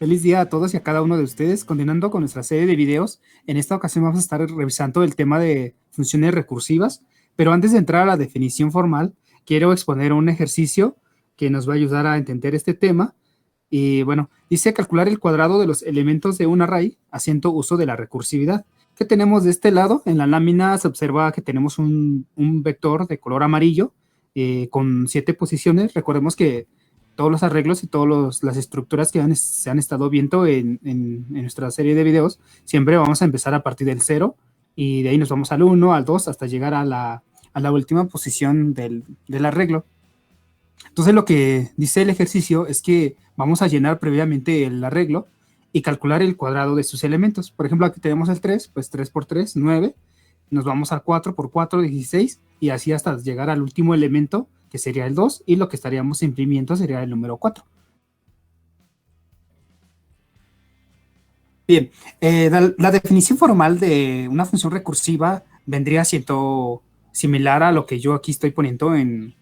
Feliz día a todos y a cada uno de ustedes. Continuando con nuestra serie de videos, en esta ocasión vamos a estar revisando el tema de funciones recursivas, pero antes de entrar a la definición formal, quiero exponer un ejercicio que nos va a ayudar a entender este tema. Y bueno, dice calcular el cuadrado de los elementos de un array haciendo uso de la recursividad. ¿Qué tenemos de este lado? En la lámina se observa que tenemos un vector de color amarillo con 7 posiciones. Recordemos que todos los arreglos y todas las estructuras que se han estado viendo en nuestra serie de videos, siempre vamos a empezar a partir del 0 y de ahí nos vamos al 1, al 2, hasta llegar a la última posición del arreglo. Entonces lo que dice el ejercicio es que vamos a llenar previamente el arreglo y calcular el cuadrado de sus elementos. Por ejemplo, aquí tenemos el 3, pues 3 por 3, 9. Nos vamos al 4 por 4, 16, y así hasta llegar al último elemento, que sería el 2, y lo que estaríamos imprimiendo sería el número 4. Bien, la definición formal de una función recursiva vendría siendo similar a lo que yo aquí estoy poniendo en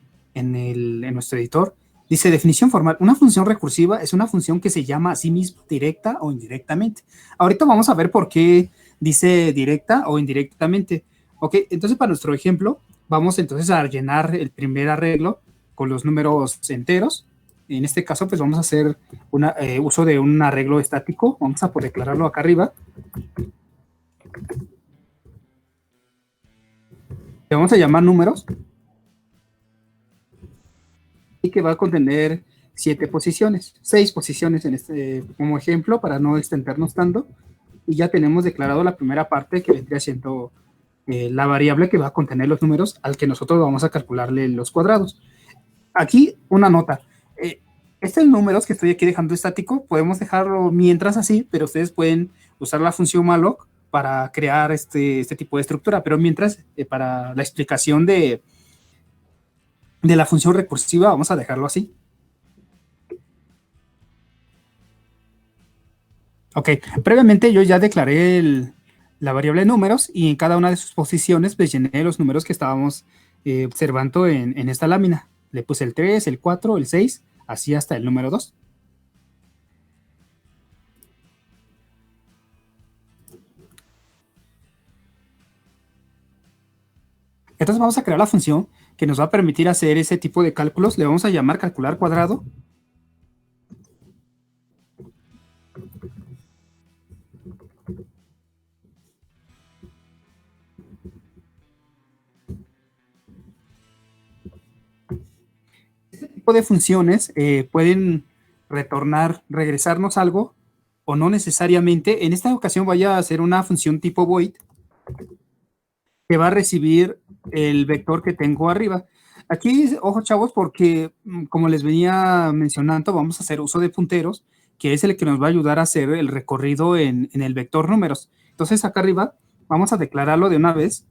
nuestro editor. Dice definición formal, una función recursiva es una función que se llama a sí misma directa o indirectamente. Ahorita vamos a ver por qué dice directa o indirectamente. Ok, entonces para nuestro ejemplo, vamos entonces a llenar el primer arreglo con los números enteros. En este caso, pues vamos a hacer uso de un arreglo estático. Vamos a declararlo acá arriba. Le vamos a llamar números. Y que va a contener 7 posiciones, 6 posiciones como ejemplo, para no extendernos tanto. Y ya tenemos declarado la primera parte, que vendría siendo la variable que va a contener los números al que nosotros vamos a calcularle los cuadrados. Aquí una nota. Estos números que estoy aquí dejando estático, podemos dejarlo mientras así, pero ustedes pueden usar la función malloc para crear este tipo de estructura. Pero mientras, para la explicación de la función recursiva, vamos a dejarlo así. Ok, previamente yo ya declaré la variable números y en cada una de sus posiciones pues llené los números que estábamos observando en esta lámina. Le puse el 3, el 4, el 6, así hasta el número 2. Entonces vamos a crear la función que nos va a permitir hacer ese tipo de cálculos. Le vamos a llamar calcular cuadrado. Este tipo de funciones pueden regresarnos algo o no necesariamente. En esta ocasión voy a hacer una función tipo void que va a recibir el vector que tengo arriba. Aquí, ojo chavos, porque como les venía mencionando, vamos a hacer uso de punteros, que es el que nos va a ayudar a hacer el recorrido en el vector números. Entonces acá arriba vamos a declararlo de una vez.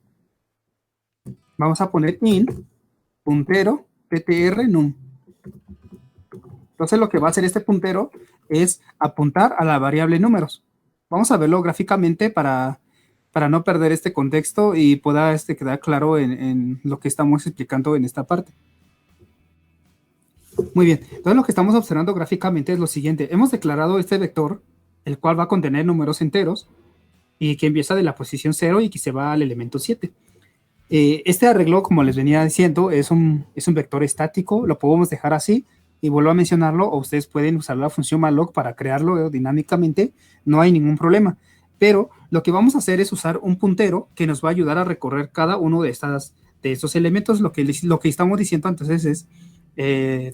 Vamos a poner int puntero ptr num. Entonces lo que va a hacer este puntero es apuntar a la variable números. Vamos a verlo gráficamente para no perder este contexto y pueda quedar claro en lo que estamos explicando en esta parte. Muy bien, entonces lo que estamos observando gráficamente es lo siguiente. Hemos declarado este vector, el cual va a contener números enteros y que empieza de la posición 0 y que se va al elemento 7. Este arreglo, como les venía diciendo, es un vector estático, lo podemos dejar así, y vuelvo a mencionarlo, o ustedes pueden usar la función malloc para crearlo dinámicamente, no hay ningún problema. Pero lo que vamos a hacer es usar un puntero que nos va a ayudar a recorrer cada uno de estos elementos. Lo que estamos diciendo entonces es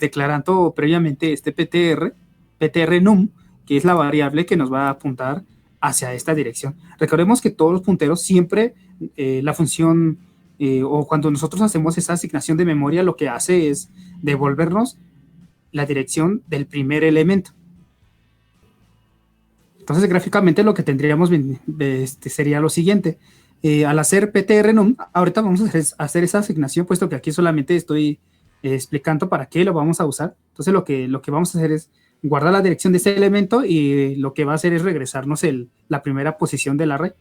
declarando previamente este ptr num, que es la variable que nos va a apuntar hacia esta dirección. Recordemos que todos los punteros siempre, la función, o cuando nosotros hacemos esa asignación de memoria, lo que hace es devolvernos la dirección del primer elemento. Entonces, gráficamente lo que tendríamos sería lo siguiente. Al hacer ptr-num, ahorita vamos a hacer esa asignación, puesto que aquí solamente estoy explicando para qué lo vamos a usar. Entonces, lo que vamos a hacer es guardar la dirección de ese elemento y lo que va a hacer es regresarnos la primera posición del array.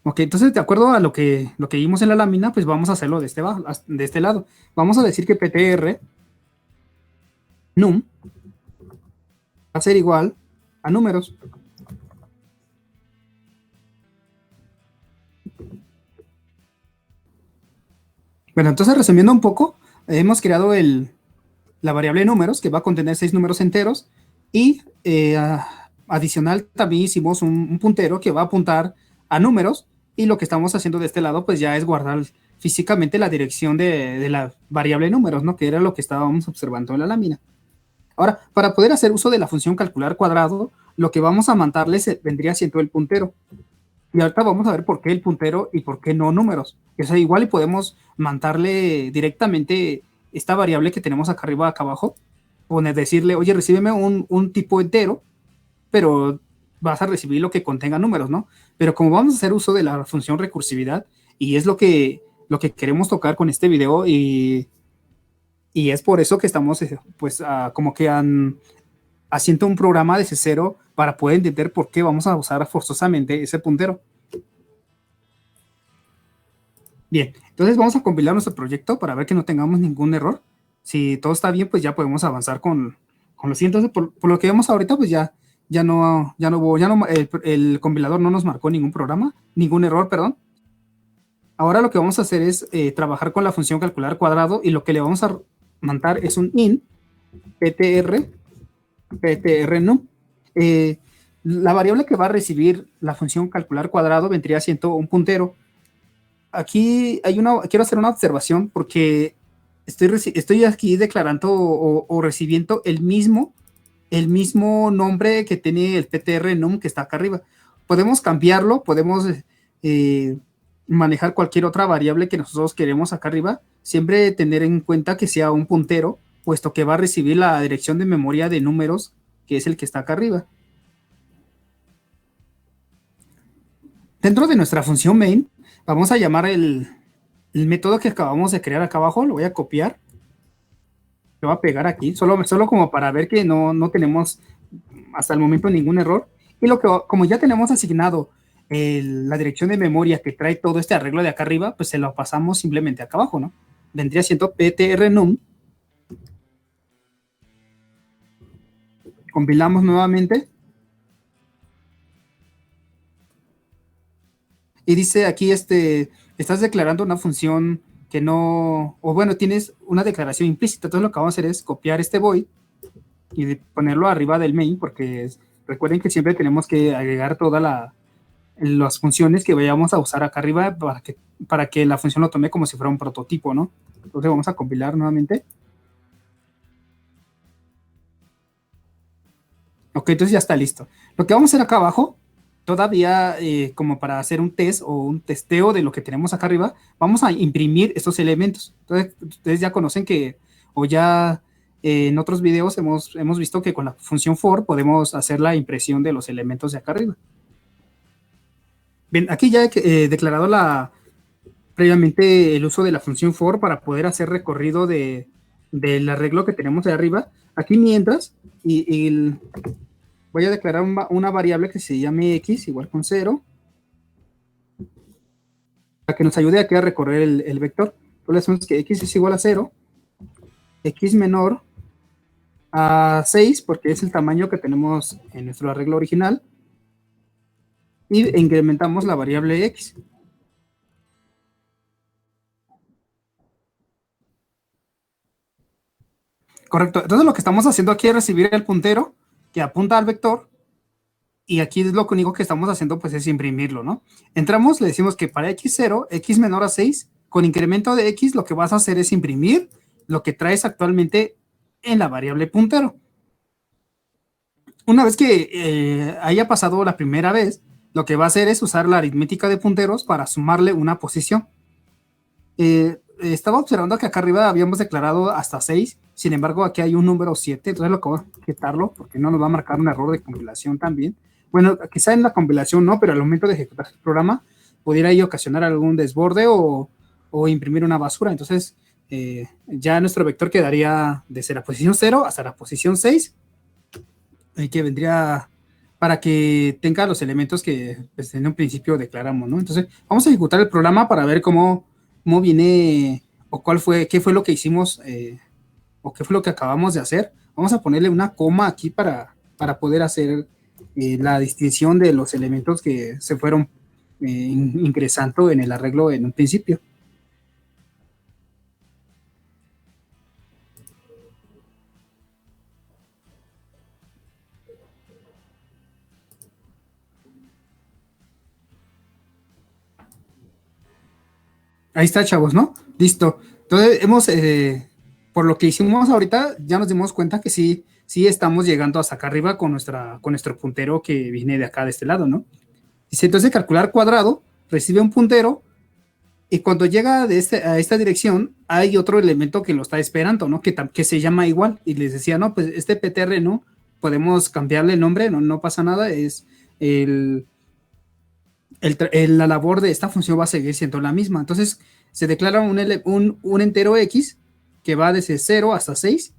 Ok, entonces, de acuerdo a lo que vimos en la lámina, pues vamos a hacerlo de este lado. Vamos a decir que ptr num va a ser igual a números. Bueno, entonces resumiendo un poco, hemos creado la variable números que va a contener 6 números enteros y adicional también hicimos un puntero que va a apuntar a números y lo que estamos haciendo de este lado pues ya es guardar físicamente la dirección de la variable números, ¿no? Que era lo que estábamos observando en la lámina. Ahora, para poder hacer uso de la función calcular cuadrado, lo que vamos a mandarles vendría siendo el puntero. Y ahorita vamos a ver por qué el puntero y por qué no números. O sea, igual y podemos mandarle directamente esta variable que tenemos acá arriba, acá abajo, decirle, oye, recíbeme un tipo entero, pero vas a recibir lo que contenga números, ¿no? Pero como vamos a hacer uso de la función recursividad, y es lo que queremos tocar con este video, y es por eso que estamos, pues, como que haciendo un programa desde cero para poder entender por qué vamos a usar forzosamente ese puntero. Bien, entonces vamos a compilar nuestro proyecto para ver que no tengamos ningún error. Si todo está bien, pues ya podemos avanzar con lo siguiente. Entonces, por lo que vemos ahorita, pues ya no, el compilador no nos marcó ningún programa, ningún error, perdón. Ahora lo que vamos a hacer es trabajar con la función calcular cuadrado y lo que le vamos a mandar es un int ptr num. La variable que va a recibir la función calcular cuadrado vendría siendo un puntero. Aquí quiero hacer una observación porque estoy aquí declarando o recibiendo el mismo nombre que tiene el ptr-num que está acá arriba. Podemos cambiarlo, podemos eh, manejar cualquier otra variable que nosotros queremos acá arriba, siempre tener en cuenta que sea un puntero, puesto que va a recibir la dirección de memoria de números, que es el que está acá arriba. Dentro de nuestra función main, vamos a llamar el método que acabamos de crear acá abajo, lo voy a copiar, lo voy a pegar aquí, solo como para ver que no tenemos hasta el momento ningún error. Y como ya tenemos asignado la dirección de memoria que trae todo este arreglo de acá arriba, pues se lo pasamos simplemente acá abajo, ¿no? Vendría siendo ptr-num. Compilamos nuevamente. Y dice aquí, estás declarando una función que no, o bueno, tienes una declaración implícita. Entonces lo que vamos a hacer es copiar este void y ponerlo arriba del main, porque recuerden que siempre tenemos que agregar todas las funciones que vayamos a usar acá arriba para que la función lo tome como si fuera un prototipo, ¿no? Entonces vamos a compilar nuevamente. Ok, entonces ya está listo. Lo que vamos a hacer acá abajo, todavía como para hacer un test o un testeo de lo que tenemos acá arriba, vamos a imprimir estos elementos. Entonces, ustedes ya conocen o ya en otros videos hemos visto que con la función for podemos hacer la impresión de los elementos de acá arriba. Bien, aquí ya he declarado previamente el uso de la función for para poder hacer recorrido del arreglo que tenemos de arriba. Aquí mientras, voy a declarar una variable que se llame x igual con 0 para que nos ayude aquí a recorrer el vector. Entonces le decimos que x es igual a 0, x menor a 6, porque es el tamaño que tenemos en nuestro arreglo original, y incrementamos la variable x. Correcto. Entonces lo que estamos haciendo aquí es recibir el puntero que apunta al vector, y aquí es lo único que estamos haciendo pues es imprimirlo, ¿no? Entramos, le decimos que para x0, x menor a 6, con incremento de x lo que vas a hacer es imprimir lo que traes actualmente en la variable puntero. Una vez que haya pasado la primera vez, lo que va a hacer es usar la aritmética de punteros para sumarle una posición. Estaba observando que acá arriba habíamos declarado hasta 6, sin embargo aquí hay un número 7, entonces lo que voy a quitarlo porque no nos va a marcar un error de compilación también. Bueno, quizá en la compilación no, pero al momento de ejecutar el programa pudiera ahí ocasionar algún desborde o imprimir una basura. Entonces ya nuestro vector quedaría desde la posición 0 hasta la posición 6, que vendría para que tenga los elementos que pues, en un principio declaramos, ¿no? Entonces vamos a ejecutar el programa para ver cómo viene o qué fue lo que hicimos o qué fue lo que acabamos de hacer. Vamos a ponerle una coma aquí para poder hacer la distinción de los elementos que se fueron ingresando en el arreglo en un principio. Ahí está, chavos, ¿no? Listo. Entonces, por lo que hicimos ahorita, ya nos dimos cuenta que sí, sí estamos llegando hasta acá arriba con nuestro puntero que viene de acá, de este lado, ¿no? Dice, entonces, calcular cuadrado, recibe un puntero, y cuando llega a esta dirección, hay otro elemento que lo está esperando, ¿no? Que se llama igual. Y les decía, no, pues este PTR, ¿no? Podemos cambiarle el nombre, no pasa nada, es el, la labor de esta función va a seguir siendo la misma. Entonces, se declara un entero X que va desde 0 hasta 6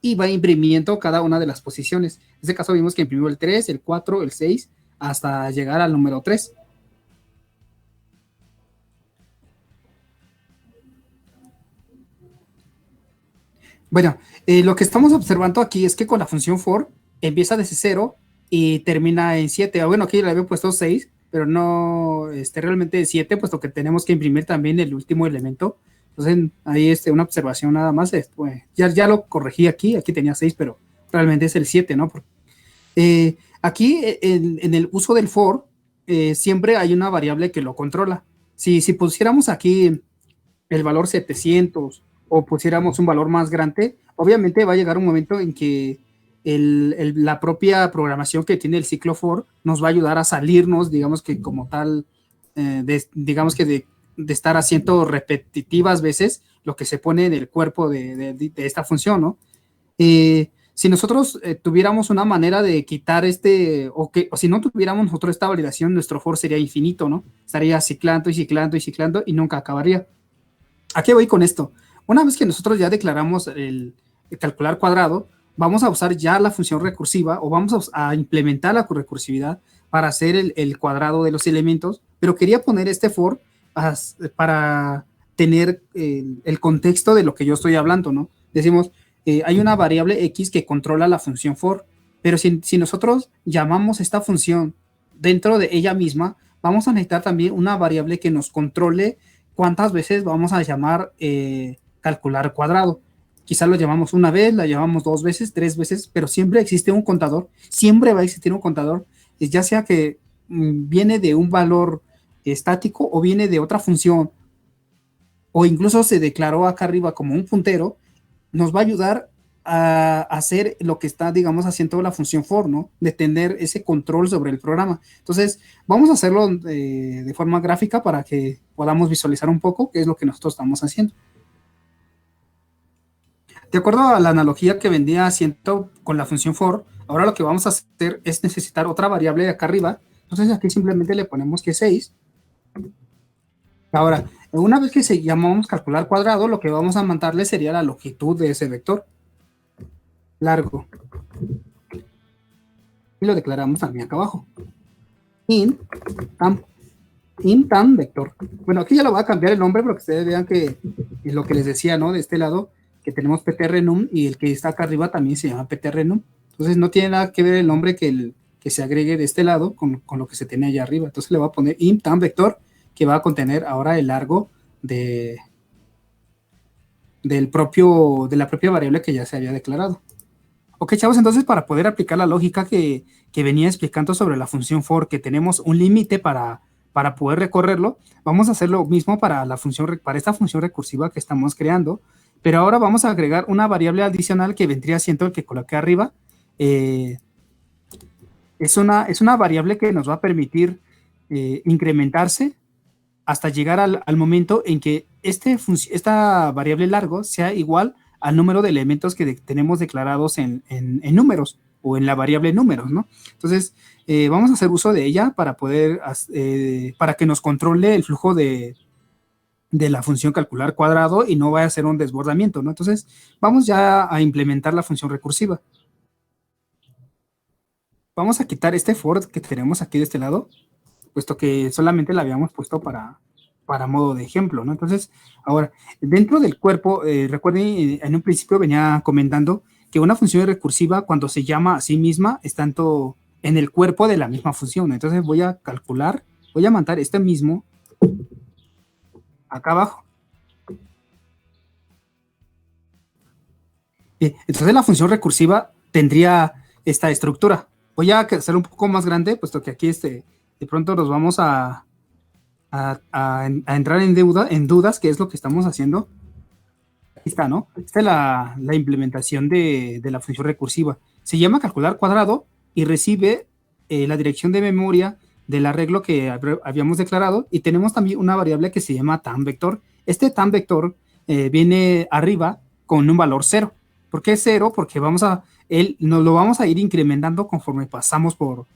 y va imprimiendo cada una de las posiciones. En este caso vimos que imprimió el 3, el 4, el 6, hasta llegar al número 3. Bueno, lo que estamos observando aquí es que con la función for empieza desde 0 y termina en 7. Bueno, aquí le había puesto 6, pero no realmente 7, puesto que tenemos que imprimir también el último elemento. Entonces, ahí una observación nada más. Ya lo corregí aquí tenía 6, pero realmente es el 7, ¿no? Aquí en el uso del for, siempre hay una variable que lo controla. Si pusiéramos aquí el valor 700 o pusiéramos un valor más grande, obviamente va a llegar un momento en que la propia programación que tiene el ciclo for nos va a ayudar a salirnos, digamos que como tal, digamos que de estar haciendo repetitivas veces lo que se pone en el cuerpo de esta función, ¿no? Si nosotros tuviéramos una manera de quitar o si no tuviéramos nosotros esta validación, nuestro for sería infinito, ¿no? Estaría ciclando y ciclando y ciclando y nunca acabaría. ¿A qué voy con esto? Una vez que nosotros ya declaramos el calcular cuadrado, vamos a usar ya la función recursiva o vamos a implementar la recursividad para hacer el cuadrado de los elementos, pero quería poner este for para tener el contexto de lo que yo estoy hablando, ¿no? Decimos, hay una variable X que controla la función for, pero si nosotros llamamos esta función dentro de ella misma, vamos a necesitar también una variable que nos controle cuántas veces vamos a llamar calcular cuadrado. Quizás lo llamamos una vez, la llamamos 2 veces, 3 veces, pero siempre existe un contador, siempre va a existir un contador, ya sea que viene de un valor estático o viene de otra función, o incluso se declaró acá arriba como un puntero, nos va a ayudar a hacer lo que está, digamos, haciendo la función for, ¿no? De tener ese control sobre el programa. Entonces, vamos a hacerlo de forma gráfica para que podamos visualizar un poco qué es lo que nosotros estamos haciendo. De acuerdo a la analogía que vendía haciendo con la función for, ahora lo que vamos a hacer es necesitar otra variable de acá arriba. Entonces, aquí simplemente le ponemos que 6. Ahora, una vez que llamamos calcular cuadrado, lo que vamos a mandarle sería la longitud de ese vector largo. Y lo declaramos también acá abajo. Int tam vector. Bueno, aquí ya lo voy a cambiar el nombre para que ustedes vean que es lo que les decía, ¿no? De este lado, que tenemos ptrnum y el que está acá arriba también se llama ptrnum. Entonces no tiene nada que ver el nombre que se agregue de este lado con lo que se tiene allá arriba. Entonces le voy a poner int tam vector, que va a contener ahora el largo de la propia variable que ya se había declarado. Ok, chavos, entonces para poder aplicar la lógica que venía explicando sobre la función for, que tenemos un límite para poder recorrerlo, vamos a hacer lo mismo para esta función recursiva que estamos creando, pero ahora vamos a agregar una variable adicional que vendría siendo el que coloqué arriba. Es una variable que nos va a permitir incrementarse hasta llegar al momento en que esta variable largo sea igual al número de elementos que tenemos declarados en números o en la variable números, ¿no? Entonces, vamos a hacer uso de ella para que nos controle el flujo de la función calcular cuadrado y no vaya a ser un desbordamiento, ¿no? Entonces, vamos ya a implementar la función recursiva. Vamos a quitar este for que tenemos aquí de este lado, puesto que solamente la habíamos puesto para modo de ejemplo, ¿no? Entonces, ahora, dentro del cuerpo, recuerden, en un principio venía comentando que una función recursiva, cuando se llama a sí misma, es tanto en el cuerpo de la misma función. Entonces voy a calcular, voy a mandar este mismo acá abajo. Entonces la función recursiva tendría esta estructura. Voy a hacerlo un poco más grande, puesto que aquí de pronto nos vamos a entrar en dudas, qué es lo que estamos haciendo. Aquí está, ¿no? Esta es la implementación de la función recursiva. Se llama calcular cuadrado y recibe la dirección de memoria del arreglo que habíamos declarado, y tenemos también una variable que se llama tam vector. Este tam vector viene arriba con un valor 0. ¿Por qué 0? Porque nos lo vamos a ir incrementando conforme pasamos por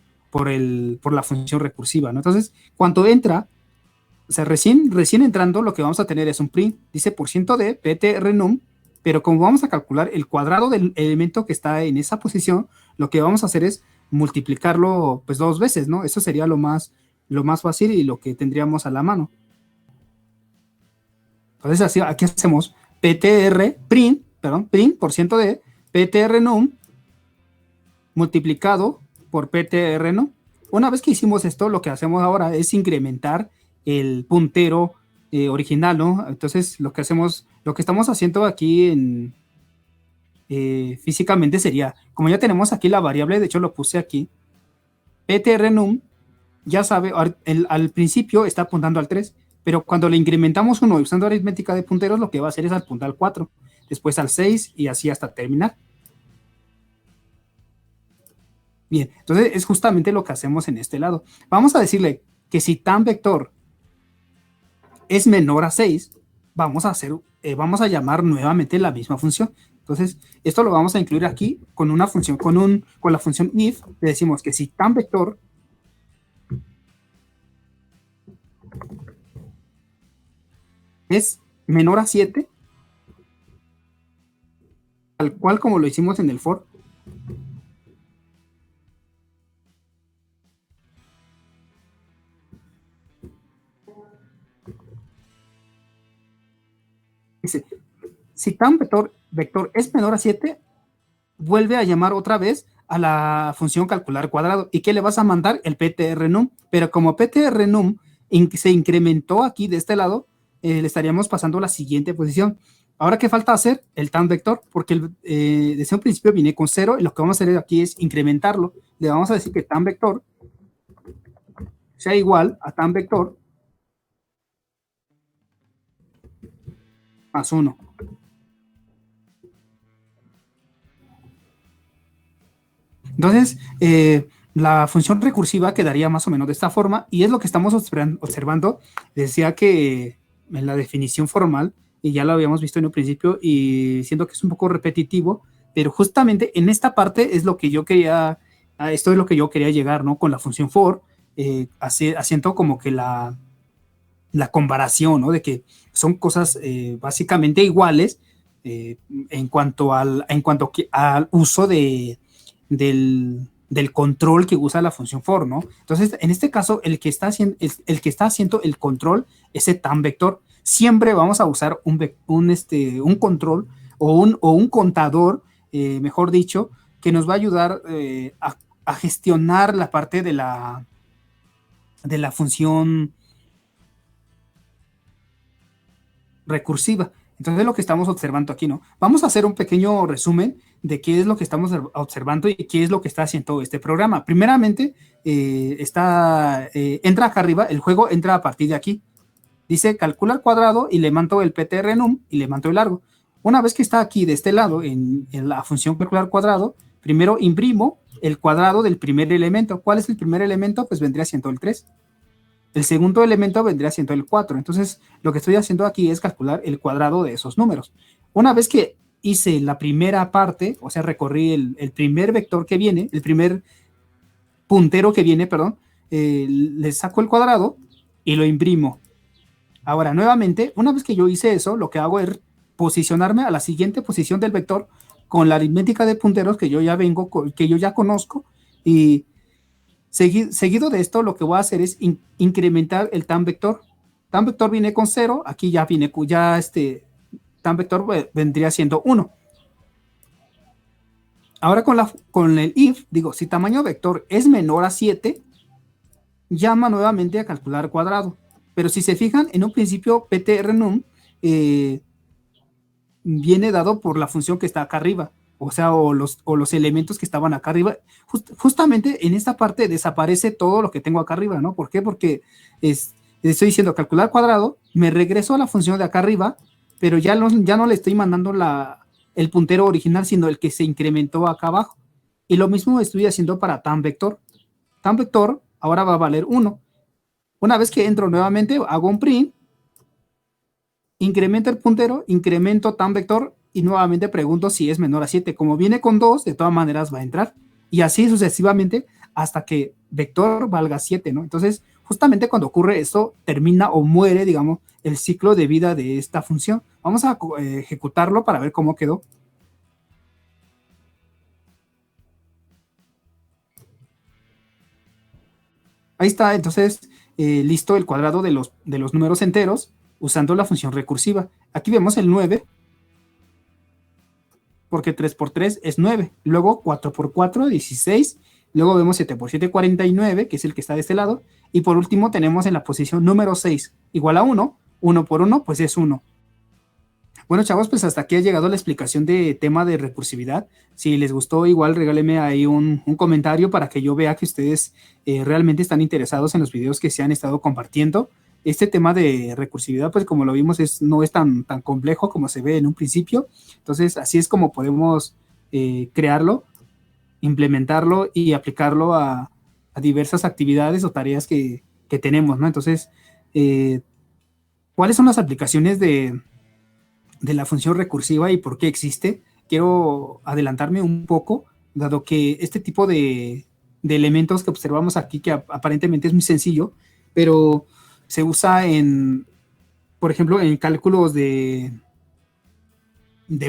la función recursiva, ¿no? Entonces, cuando entra, o sea, recién entrando, lo que vamos a tener es un print, dice %d ptrnum, pero como vamos a calcular el cuadrado del elemento que está en esa posición, lo que vamos a hacer es multiplicarlo pues 2 veces, ¿no? Eso sería lo más fácil y lo que tendríamos a la mano. Entonces, así, aquí hacemos print %d ptrnum multiplicado por ptrnum. Una vez que hicimos esto, lo que hacemos ahora es incrementar el puntero original, ¿no? Entonces, lo que estamos haciendo aquí físicamente sería, como ya tenemos aquí la variable, de hecho lo puse aquí, ptrnum, ya sabe, al principio está apuntando al 3, pero cuando le incrementamos 1 usando aritmética de punteros, lo que va a hacer es apuntar al 4, después al 6 y así hasta terminar. Bien, entonces es justamente lo que hacemos en este lado. Vamos a decirle que si tam vector es menor a 6, vamos a llamar nuevamente la misma función. Entonces, esto lo vamos a incluir aquí con una función, con la función if. Le decimos que si tam vector es menor a 7, tal cual como lo hicimos en el for, dice, si tam vector es menor a 7, vuelve a llamar otra vez a la función calcular cuadrado. ¿Y qué le vas a mandar? El ptrnum. Pero como ptrnum se incrementó aquí de este lado, le estaríamos pasando a la siguiente posición. Ahora, ¿qué falta hacer? El tam vector, porque desde un principio viene con 0 y lo que vamos a hacer aquí es incrementarlo. Le vamos a decir que tam vector sea igual a tam vector más 1. Entonces, la función recursiva quedaría más o menos de esta forma, y es lo que estamos observando. Decía que en la definición formal, y ya lo habíamos visto en un principio, y siento que es un poco repetitivo, pero justamente en esta parte es lo que yo quería, esto es lo que yo quería llegar, ¿no? Con la función for, haciendo como que la comparación, ¿no? De que son cosas básicamente iguales en cuanto al uso del control que usa la función for, ¿no? Entonces, en este caso, el que está haciendo el control, ese tam vector, siempre vamos a usar un control o un contador, mejor dicho, que nos va a ayudar a gestionar la parte de la función recursiva. Entonces, lo que estamos observando aquí, ¿no? Vamos a hacer un pequeño resumen de qué es lo que estamos observando y qué es lo que está haciendo este programa. Primeramente, entra acá arriba, el juego entra a partir de aquí. Dice calcula el cuadrado y le mando el ptrnum y le mando el largo. Una vez que está aquí de este lado en la función calcular cuadrado, primero imprimo el cuadrado del primer elemento. ¿Cuál es el primer elemento? Pues vendría siendo el 3. El segundo elemento vendría siendo el 4. Entonces, lo que estoy haciendo aquí es calcular el cuadrado de esos números. Una vez que hice la primera parte, o sea, recorrí el primer vector que viene, el primer puntero que viene, perdón, le saco el cuadrado y lo imprimo. Ahora, nuevamente, una vez que yo hice eso, lo que hago es posicionarme a la siguiente posición del vector con la aritmética de punteros que yo ya conozco, y seguido de esto, lo que voy a hacer es incrementar el tam vector. Tam vector viene con 0, aquí ya viene, tam vector vendría siendo 1. Ahora con el if, digo, si tamaño vector es menor a 7, llama nuevamente a calcular cuadrado. Pero si se fijan, en un principio ptrnum viene dado por la función que está acá arriba, o sea, o los elementos que estaban acá arriba. Justamente en esta parte desaparece todo lo que tengo acá arriba, ¿no? ¿Por qué? Porque estoy diciendo calcular cuadrado, me regreso a la función de acá arriba, pero ya no le estoy mandando el puntero original, sino el que se incrementó acá abajo. Y lo mismo estoy haciendo para tan vector. Tan vector ahora va a valer 1. Una vez que entro nuevamente, hago un print, incremento el puntero, incremento tan vector y nuevamente pregunto si es menor a 7. Como viene con 2, de todas maneras va a entrar. Y así sucesivamente hasta que vector valga 7, ¿no? Entonces, justamente cuando ocurre esto, termina o muere, digamos, el ciclo de vida de esta función. Vamos a ejecutarlo para ver cómo quedó. Ahí está, entonces, listo el cuadrado de los números enteros usando la función recursiva. Aquí vemos el 9, porque 3 por 3 es 9. Luego 4 por 4, 16. Luego vemos 7 por 7, 49, que es el que está de este lado. Y por último tenemos en la posición número 6, igual a 1. 1 por 1, pues es 1. Bueno, chavos, pues hasta aquí ha llegado la explicación de tema de recursividad. Si les gustó, igual regálenme ahí un comentario para que yo vea que ustedes realmente están interesados en los videos que se han estado compartiendo. Este tema de recursividad, pues como lo vimos, no es tan complejo como se ve en un principio. Entonces, así es como podemos crearlo, implementarlo y aplicarlo a diversas actividades o tareas que tenemos, ¿no? Entonces, eh, ¿cuáles son las aplicaciones de la función recursiva y por qué existe? Quiero adelantarme un poco, dado que este tipo de elementos que observamos aquí, que aparentemente es muy sencillo, pero se usa por ejemplo, en cálculos de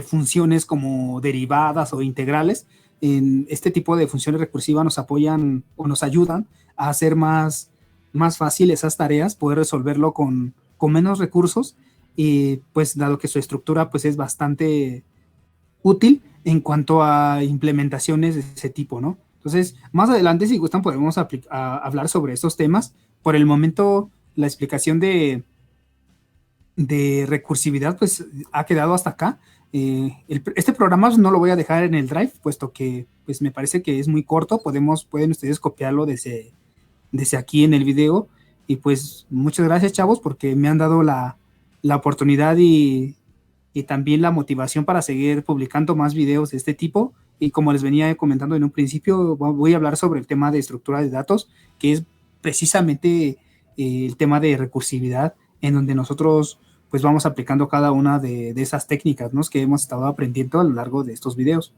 funciones como derivadas o integrales. En este tipo de funciones recursivas nos apoyan o nos ayudan a hacer más fácil esas tareas, poder resolverlo con menos recursos y pues dado que su estructura pues es bastante útil en cuanto a implementaciones de ese tipo, ¿no? Entonces, más adelante, si gustan, podemos hablar sobre estos temas. Por el momento, la explicación de recursividad pues ha quedado hasta acá. Este programa no lo voy a dejar en el Drive, puesto que pues me parece que es muy corto. Pueden ustedes copiarlo desde aquí en el video. Y pues muchas gracias, chavos, porque me han dado la oportunidad y también la motivación para seguir publicando más videos de este tipo. Y como les venía comentando en un principio, voy a hablar sobre el tema de estructura de datos, que es precisamente el tema de recursividad, en donde nosotros pues vamos aplicando cada una de esas técnicas, ¿no?, que hemos estado aprendiendo a lo largo de estos videos.